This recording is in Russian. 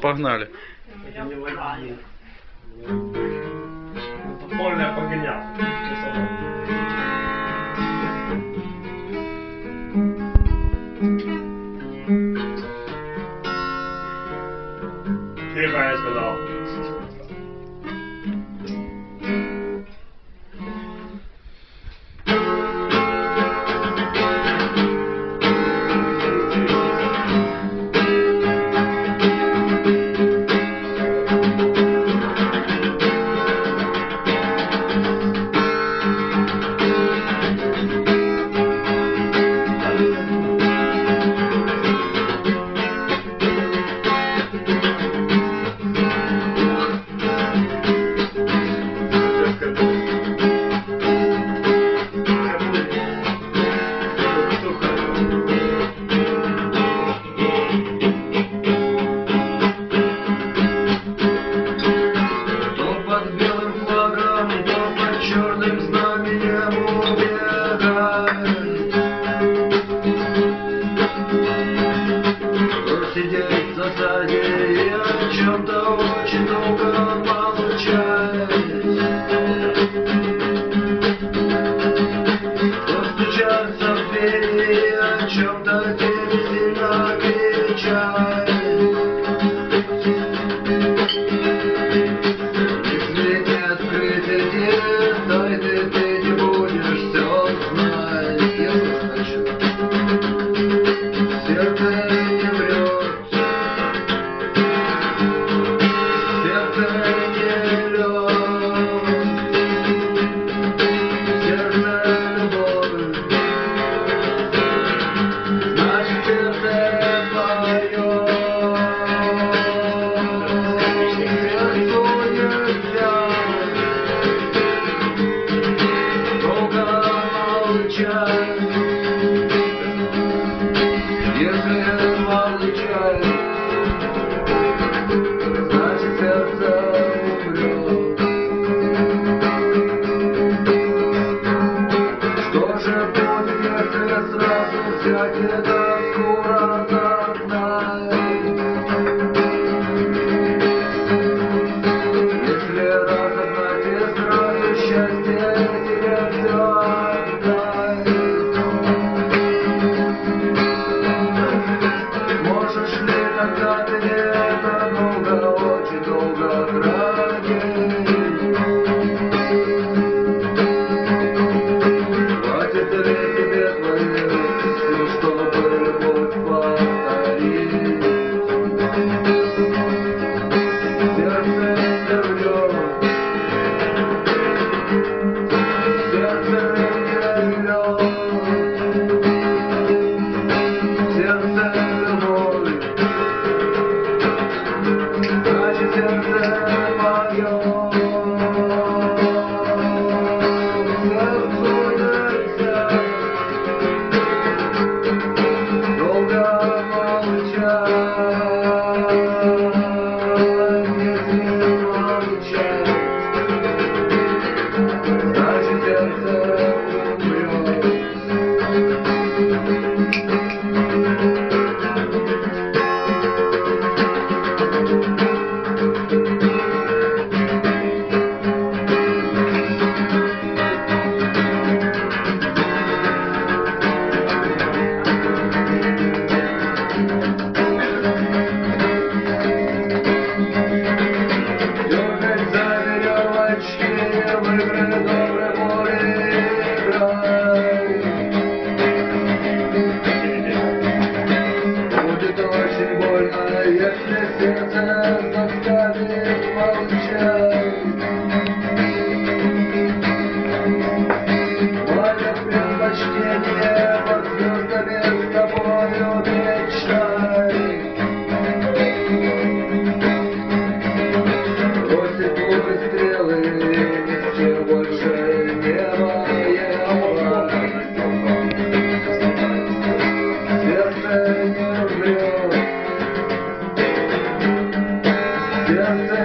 Погнали. Подпольная погоня. Тихо, я сказал. Сидеть в засаде и о чем-то очень долго молчать. Постучаться в двери и о чем-то тебе сильно кричать. Если не открыты тебе, ты не будешь все знать. Я тоже хочу. Сердце не врет. Если молчать, значит сердце умрет. Что же будет, если сразу взять это скоро загнать? Если разогнать и сразу счастье тебе все отдать. Можешь ли тогда ты это долго, очень долго хранить? Хватит ли тебе твоих сил, чтобы любовь повторить? Сердце не врет, сердце не врет, сердце любовь. Значит, сердце поет, сердцу нельзя долго молчать. Если молчать, значит, сердце умрет. Дергать за веревочки, в игры доброй воли играй. Будет очень больно, если сердце заставит молчать. Мое предпочтение под звездами с тобою мечтай. Бросить лук и стрелы, ничего больше неба. Сердце не врет, сердце